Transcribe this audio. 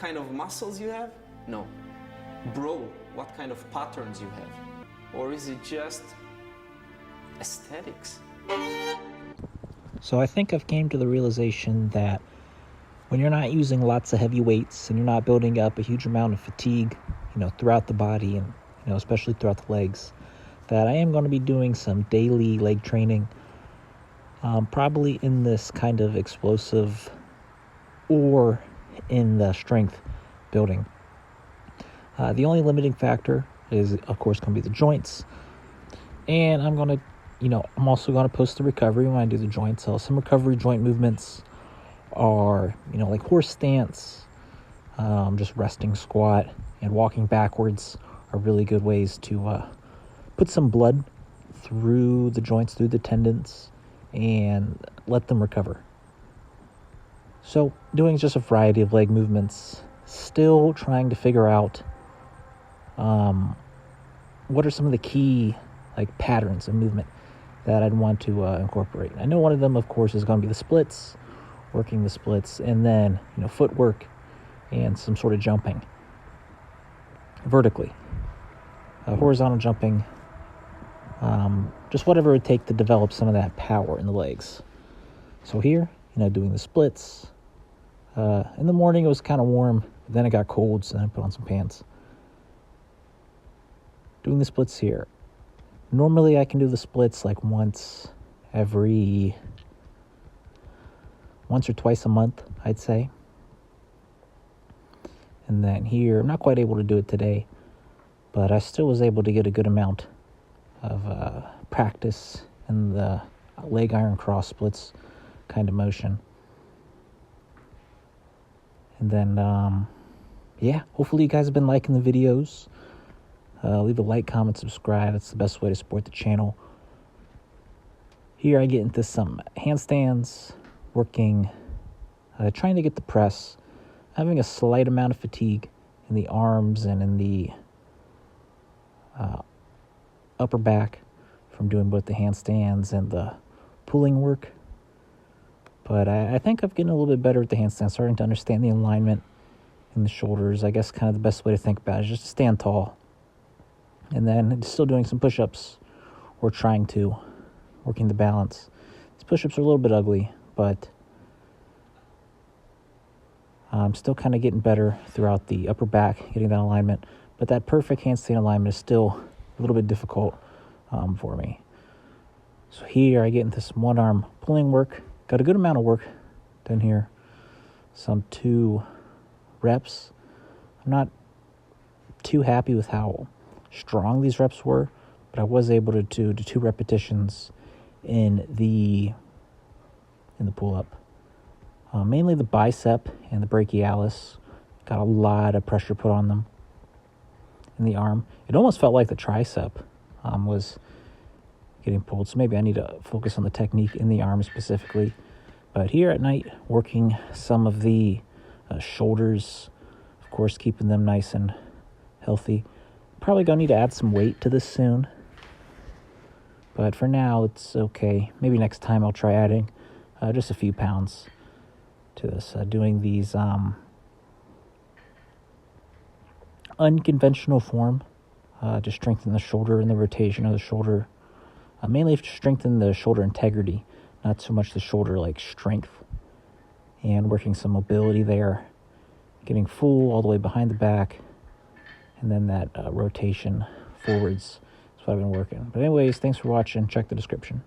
kind of muscles you have? No. Bro, what kind of patterns you have? Or is it just aesthetics? So I think I've came to the realization that when you're not using lots of heavy weights and you're not building up a huge amount of fatigue, throughout the body and, especially throughout the legs, that I am going to be doing some daily leg training, probably in this kind of explosive or in the strength building. The only limiting factor is, of course, going to be the joints. And I'm going to, I'm also going to post the recovery when I do the joints. So some recovery joint movements are, like horse stance, just resting squat and walking backwards are really good ways to put some blood through the joints, through the tendons, and let them recover. So doing just a variety of leg movements, still trying to figure out what are some of the key patterns of movement that I'd want to incorporate. I know one of them, of course, is going to be the splits, working the splits, and then footwork and some sort of jumping vertically, horizontal jumping, just whatever it would take to develop some of that power in the legs. So here, doing the splits. In the morning it was kind of warm, but then it got cold, so then I put on some pants. Doing the splits here. Normally I can do the splits once or twice a month, I'd say. And then here, I'm not quite able to do it today, but I still was able to get a good amount of practice in the leg iron cross splits kind of motion. And then, hopefully you guys have been liking the videos. Leave a like, comment, subscribe. It's the best way to support the channel. Here I get into some handstands, working, trying to get the press, having a slight amount of fatigue in the arms and in the upper back from doing both the handstands and the pulling work. But I think I'm getting a little bit better at the handstand, starting to understand the alignment in the shoulders. I guess kind of the best way to think about it is just to stand tall. And then still doing some push-ups or working the balance. These push-ups are a little bit ugly, but I'm still kind of getting better throughout the upper back, getting that alignment. But that perfect handstand alignment is still a little bit difficult for me. So here I get into some one-arm pulling work. Got a good amount of work done here. Some 2 reps. I'm not too happy with how strong these reps were, but I was able to do 2 repetitions in the pull-up. Mainly the bicep and the brachialis. Got a lot of pressure put on them in the arm. It almost felt like the tricep was getting pulled, so maybe I need to focus on the technique in the arm specifically. But here at night, working some of the shoulders, of course, keeping them nice and healthy. Probably gonna need to add some weight to this soon, but for now it's okay. Maybe next time I'll try adding just a few pounds to this. Doing these unconventional form to strengthen the shoulder and the rotation of the shoulder. Mainly to strengthen the shoulder integrity, not so much the shoulder strength. And working some mobility there, getting full all the way behind the back, and then that rotation forwards is what I've been working. But anyways, thanks for watching. Check the description.